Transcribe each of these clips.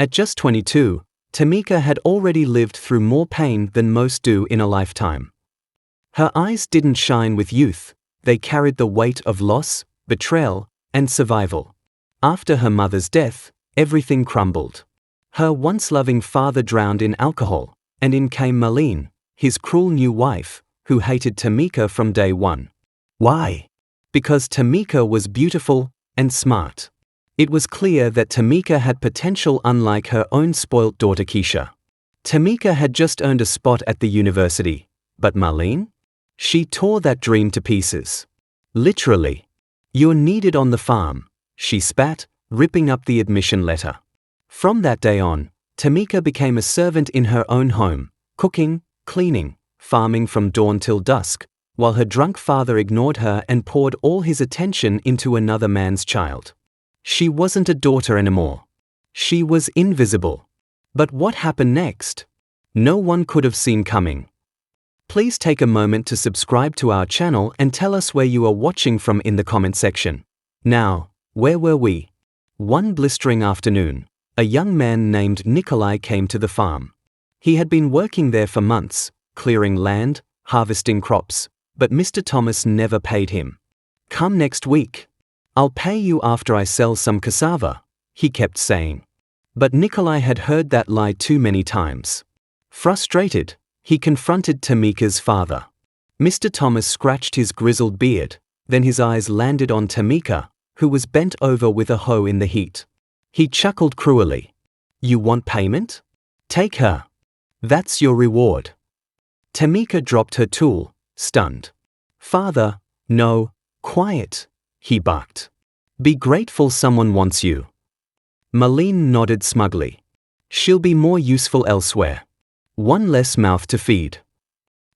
At just 22, Tamika had already lived through more pain than most do in a lifetime. Her eyes didn't shine with youth, they carried the weight of loss, betrayal, and survival. After her mother's death, everything crumbled. Her once loving father drowned in alcohol, and in came Marlene, his cruel new wife, who hated Tamika from day one. Why? Because Tamika was beautiful and smart. It was clear that Tamika had potential unlike her own spoilt daughter Keisha. Tamika had just earned a spot at the university, but Marlene? She tore that dream to pieces. Literally. "You're needed on the farm," she spat, ripping up the admission letter. From that day on, Tamika became a servant in her own home, cooking, cleaning, farming from dawn till dusk, while her drunk father ignored her and poured all his attention into another man's child. She wasn't a daughter anymore. She was invisible. But what happened next? No one could have seen coming. Please take a moment to subscribe to our channel and tell us where you are watching from in the comment section. Now, where were we? One blistering afternoon, a young man named Nikolai came to the farm. He had been working there for months, clearing land, harvesting crops, but Mr. Thomas never paid him. "Come next week. I'll pay you after I sell some cassava," he kept saying. But Nikolai had heard that lie too many times. Frustrated, he confronted Tamika's father. Mr. Thomas scratched his grizzled beard, then his eyes landed on Tamika, who was bent over with a hoe in the heat. He chuckled cruelly. "You want payment? Take her. That's your reward." Tamika dropped her tool, stunned. "Father, no, quiet," he barked. "Be grateful someone wants you." Marlene nodded smugly. "She'll be more useful elsewhere. One less mouth to feed."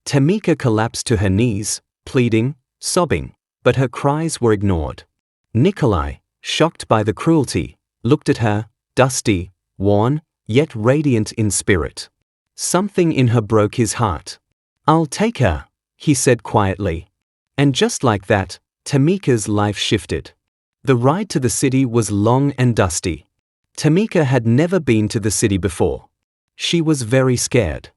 Tamika collapsed to her knees, pleading, sobbing, but her cries were ignored. Nikolai, shocked by the cruelty, looked at her, dusty, worn, yet radiant in spirit. Something in her broke his heart. "I'll take her," he said quietly. And just like that, Tamika's life shifted. The ride to the city was long and dusty. Tamika had never been to the city before. She was very scared.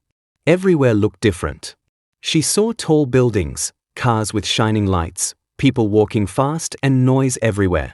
Everywhere looked different. She saw tall buildings, cars with shining lights, people walking fast and noise everywhere.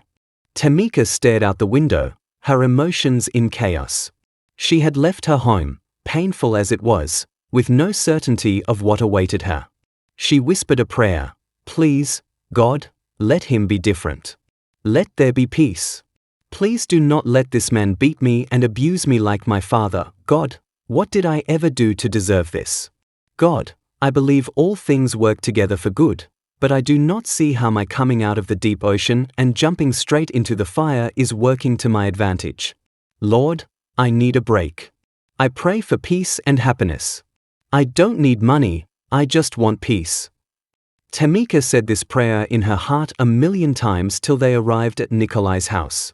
Tamika stared out the window, her emotions in chaos. She had left her home, painful as it was, with no certainty of what awaited her. She whispered a prayer. "Please, God, let him be different. Let there be peace. Please do not let this man beat me and abuse me like my father. God, what did I ever do to deserve this? God, I believe all things work together for good, but I do not see how my coming out of the deep ocean and jumping straight into the fire is working to my advantage. Lord, I need a break. I pray for peace and happiness. I don't need money, I just want peace." Tamika said this prayer in her heart 1,000,000 times till they arrived at Nikolai's house.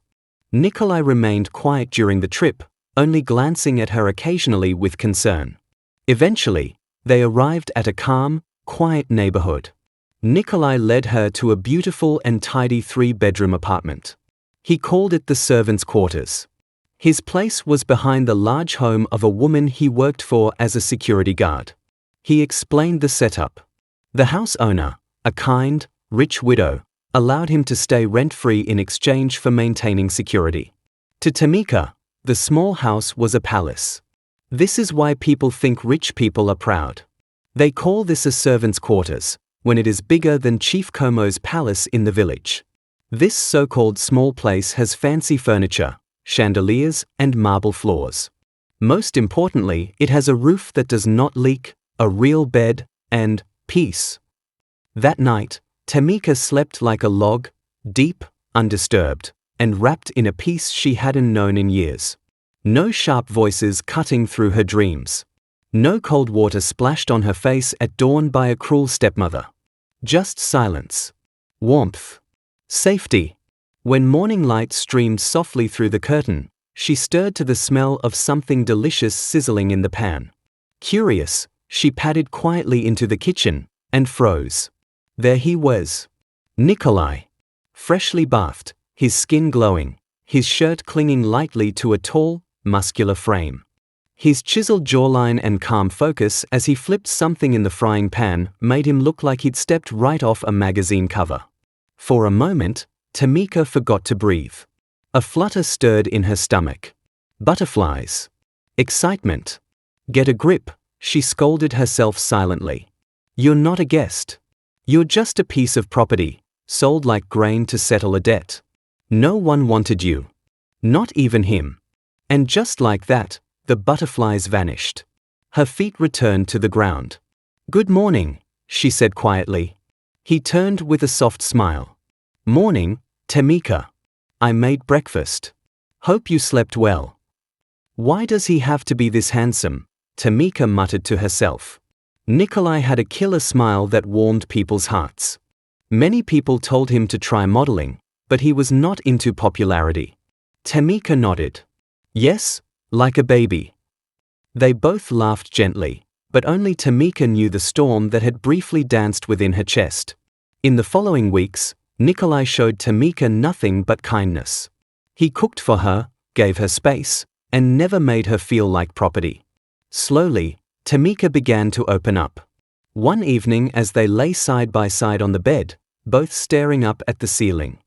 Nikolai remained quiet during the trip, only glancing at her occasionally with concern. Eventually, they arrived at a calm, quiet neighborhood. Nikolai led her to a beautiful and tidy 3-bedroom apartment. He called it the servants' quarters. His place was behind the large home of a woman he worked for as a security guard. He explained the setup. The house owner, a kind, rich widow, allowed him to stay rent-free in exchange for maintaining security. To Tamika, the small house was a palace. This is why people think rich people are proud. They call this a servant's quarters, when it is bigger than Chief Como's palace in the village. This so-called small place has fancy furniture, chandeliers, and marble floors. Most importantly, it has a roof that does not leak, a real bed, and peace. That night, Tamika slept like a log, deep, undisturbed, and wrapped in a peace she hadn't known in years. No sharp voices cutting through her dreams. No cold water splashed on her face at dawn by a cruel stepmother. Just silence. Warmth. Safety. When morning light streamed softly through the curtain, she stirred to the smell of something delicious sizzling in the pan. Curious, she padded quietly into the kitchen and froze. There he was. Nikolai. Freshly bathed, his skin glowing, his shirt clinging lightly to a tall, muscular frame. His chiseled jawline and calm focus as he flipped something in the frying pan made him look like he'd stepped right off a magazine cover. For a moment, Tamika forgot to breathe. A flutter stirred in her stomach. Butterflies. Excitement. Get a grip, she scolded herself silently. You're not a guest. You're just a piece of property, sold like grain to settle a debt. No one wanted you. Not even him. And just like that, the butterflies vanished. Her feet returned to the ground. Good morning, she said quietly. He turned with a soft smile. Morning, Tamika. I made breakfast. Hope you slept well. Why does he have to be this handsome? Tamika muttered to herself. Nikolai had a killer smile that warmed people's hearts. Many people told him to try modeling, but he was not into popularity. Tamika nodded. Yes, like a baby. They both laughed gently, but only Tamika knew the storm that had briefly danced within her chest. In the following weeks, Nikolai showed Tamika nothing but kindness. He cooked for her, gave her space, and never made her feel like property. Slowly, Tamika began to open up. One evening as they lay side by side on the bed, both staring up at the ceiling.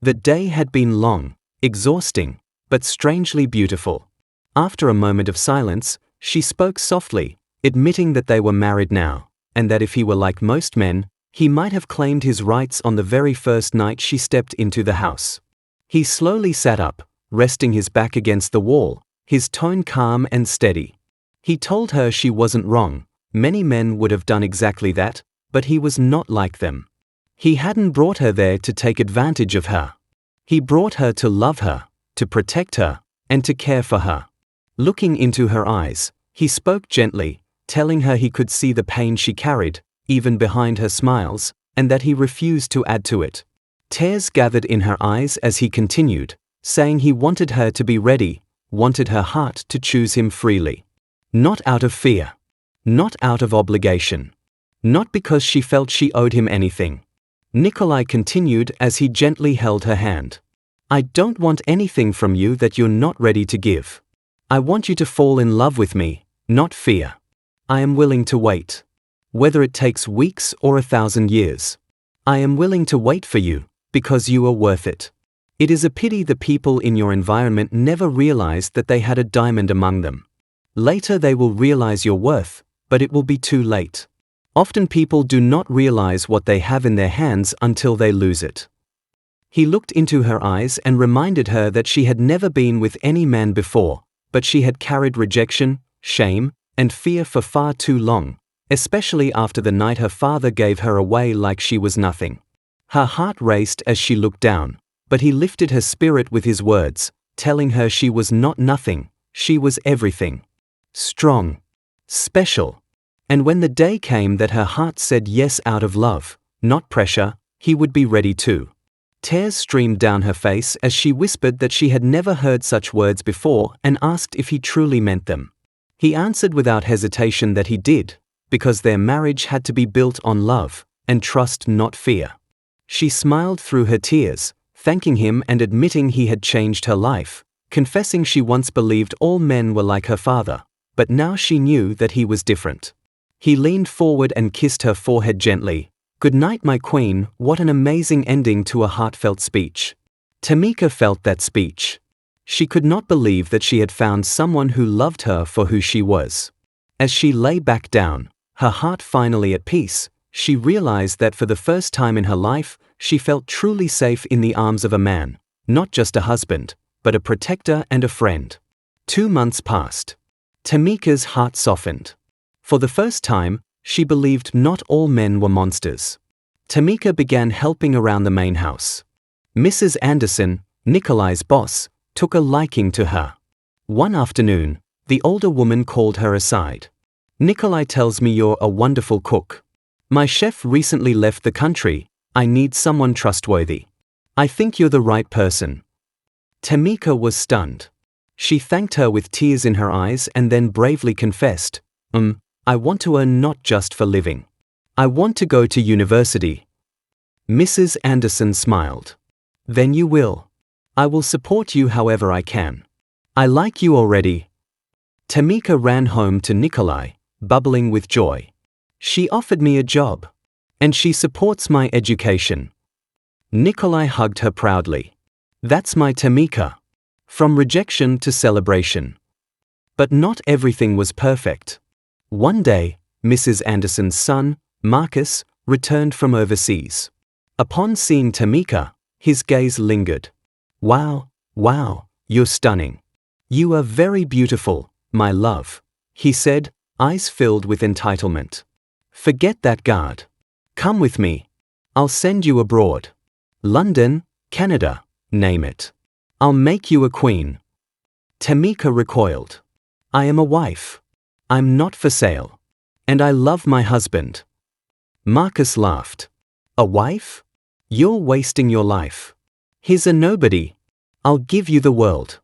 The day had been long, exhausting, but strangely beautiful. After a moment of silence, she spoke softly, admitting that they were married now, and that if he were like most men, he might have claimed his rights on the very first night she stepped into the house. He slowly sat up, resting his back against the wall, his tone calm and steady. He told her she wasn't wrong. Many men would have done exactly that, but he was not like them. He hadn't brought her there to take advantage of her. He brought her to love her, to protect her, and to care for her. Looking into her eyes, he spoke gently, telling her he could see the pain she carried, even behind her smiles, and that he refused to add to it. Tears gathered in her eyes as he continued, saying he wanted her to be ready, wanted her heart to choose him freely. Not out of fear. Not out of obligation. Not because she felt she owed him anything. Nikolai continued as he gently held her hand. I don't want anything from you that you're not ready to give. I want you to fall in love with me, not fear. I am willing to wait. Whether it takes weeks or 1,000 years. I am willing to wait for you, because you are worth it. It is a pity the people in your environment never realized that they had a diamond among them. Later they will realize your worth, but it will be too late. Often people do not realize what they have in their hands until they lose it. He looked into her eyes and reminded her that she had never been with any man before, but she had carried rejection, shame, and fear for far too long, especially after the night her father gave her away like she was nothing. Her heart raced as she looked down, but he lifted her spirit with his words, telling her she was not nothing, she was everything. Strong. Special. And when the day came that her heart said yes out of love, not pressure, he would be ready too. Tears streamed down her face as she whispered that she had never heard such words before and asked if he truly meant them. He answered without hesitation that he did, because their marriage had to be built on love and trust, not fear. She smiled through her tears, thanking him and admitting he had changed her life, confessing she once believed all men were like her father, but now she knew that he was different. He leaned forward and kissed her forehead gently. Good night, my queen. What an amazing ending to a heartfelt speech. Tamika felt that speech. She could not believe that she had found someone who loved her for who she was. As she lay back down, her heart finally at peace, she realized that for the first time in her life, she felt truly safe in the arms of a man, not just a husband, but a protector and a friend. 2 months passed. Tamika's heart softened. For the first time, she believed not all men were monsters. Tamika began helping around the main house. Mrs. Anderson, Nikolai's boss, took a liking to her. One afternoon, the older woman called her aside. Nikolai tells me you're a wonderful cook. My chef recently left the country. I need someone trustworthy. I think you're the right person. Tamika was stunned. She thanked her with tears in her eyes and then bravely confessed, I want to earn not just for living. I want to go to university. Mrs. Anderson smiled. Then you will. I will support you however I can. I like you already. Tamika ran home to Nikolai, bubbling with joy. She offered me a job. And she supports my education. Nikolai hugged her proudly. That's my Tamika. From rejection to celebration. But not everything was perfect. One day, Mrs. Anderson's son, Marcus, returned from overseas. Upon seeing Tamika, his gaze lingered. Wow, you're stunning. You are very beautiful, my love, he said, eyes filled with entitlement. Forget that guard. Come with me. I'll send you abroad. London, Canada, name it. I'll make you a queen. Tamika recoiled. I am a wife. I'm not for sale. And I love my husband. Marcus laughed. A wife? You're wasting your life. He's a nobody. I'll give you the world.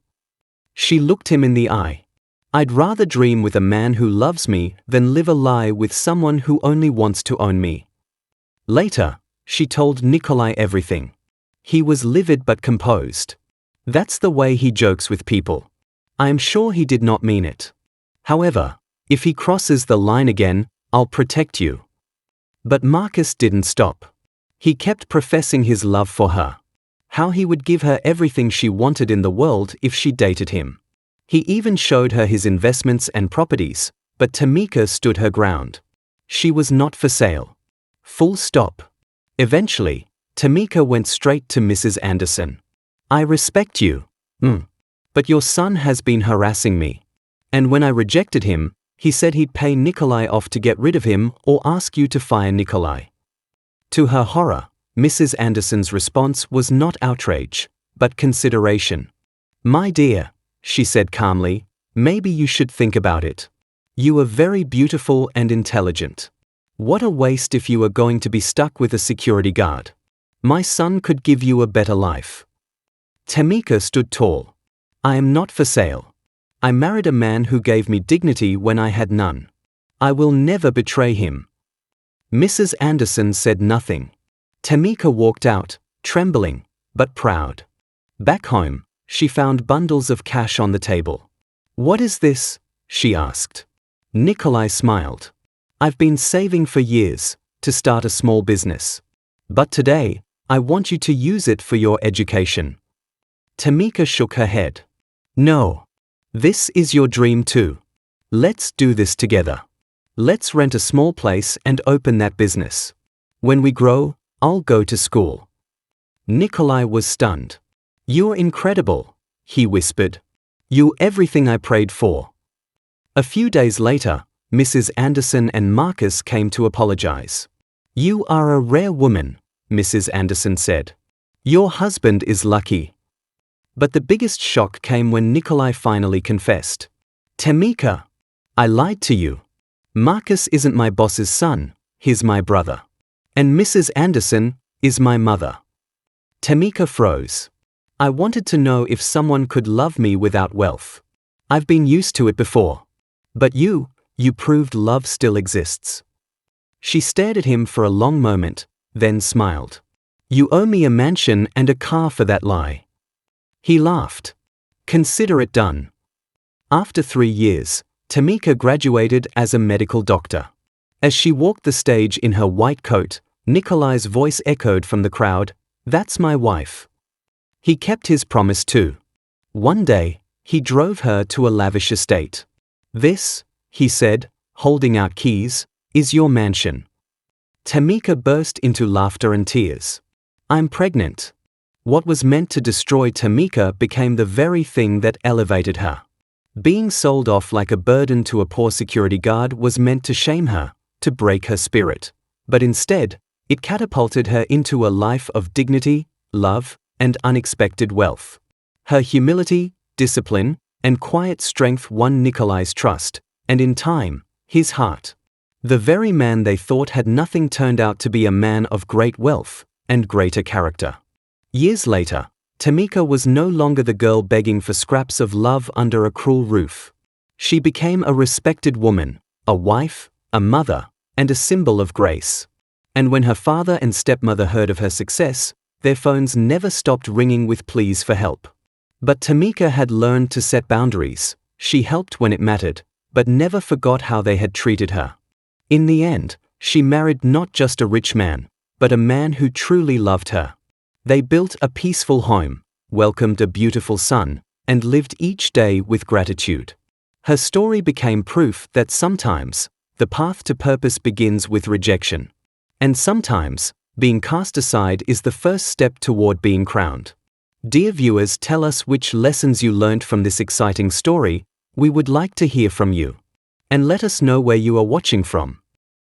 She looked him in the eye. I'd rather dream with a man who loves me than live a lie with someone who only wants to own me. Later, she told Nikolai everything. He was livid but composed. That's the way he jokes with people. I am sure he did not mean it. However, if he crosses the line again, I'll protect you. But Marcus didn't stop. He kept professing his love for her. How he would give her everything she wanted in the world if she dated him. He even showed her his investments and properties, but Tamika stood her ground. She was not for sale. Full stop. Eventually, Tamika went straight to Mrs. Anderson. I respect you. But your son has been harassing me. And when I rejected him, he said he'd pay Nikolai off to get rid of him or ask you to fire Nikolai. To her horror, Mrs. Anderson's response was not outrage, but consideration. My dear, she said calmly, maybe you should think about it. You are very beautiful and intelligent. What a waste if you are going to be stuck with a security guard. My son could give you a better life. Tamika stood tall. I am not for sale. I married a man who gave me dignity when I had none. I will never betray him. Mrs. Anderson said nothing. Tamika walked out, trembling, but proud. Back home, she found bundles of cash on the table. What is this? She asked. Nikolai smiled. I've been saving for years, to start a small business. But today, I want you to use it for your education. Tamika shook her head. No. This is your dream too. Let's do this together. Let's rent a small place and open that business. When we grow, I'll go to school. Nikolai was stunned. You're incredible, he whispered. You're everything I prayed for. A few days later, Mrs. Anderson and Marcus came to apologize. You are a rare woman, Mrs. Anderson said. Your husband is lucky. But the biggest shock came when Nikolai finally confessed. Tamika, I lied to you. Marcus isn't my boss's son, he's my brother. And Mrs. Anderson is my mother. Tamika froze. I wanted to know if someone could love me without wealth. I've been used to it before. But you proved love still exists. She stared at him for a long moment, then smiled. You owe me a mansion and a car for that lie. He laughed. Consider it done. After 3 years, Tamika graduated as a medical doctor. As she walked the stage in her white coat, Nikolai's voice echoed from the crowd, That's my wife. He kept his promise too. One day, he drove her to a lavish estate. This, he said, holding out keys, is your mansion. Tamika burst into laughter and tears. I'm pregnant. What was meant to destroy Tamika became the very thing that elevated her. Being sold off like a burden to a poor security guard was meant to shame her, to break her spirit. But instead, it catapulted her into a life of dignity, love, and unexpected wealth. Her humility, discipline, and quiet strength won Nikolai's trust, and in time, his heart. The very man they thought had nothing turned out to be a man of great wealth and greater character. Years later, Tamika was no longer the girl begging for scraps of love under a cruel roof. She became a respected woman, a wife, a mother, and a symbol of grace. And when her father and stepmother heard of her success, their phones never stopped ringing with pleas for help. But Tamika had learned to set boundaries. She helped when it mattered, but never forgot how they had treated her. In the end, she married not just a rich man, but a man who truly loved her. They built a peaceful home, welcomed a beautiful son, and lived each day with gratitude. Her story became proof that sometimes, the path to purpose begins with rejection. And sometimes, being cast aside is the first step toward being crowned. Dear viewers, tell us which lessons you learned from this exciting story. We would like to hear from you. And let us know where you are watching from.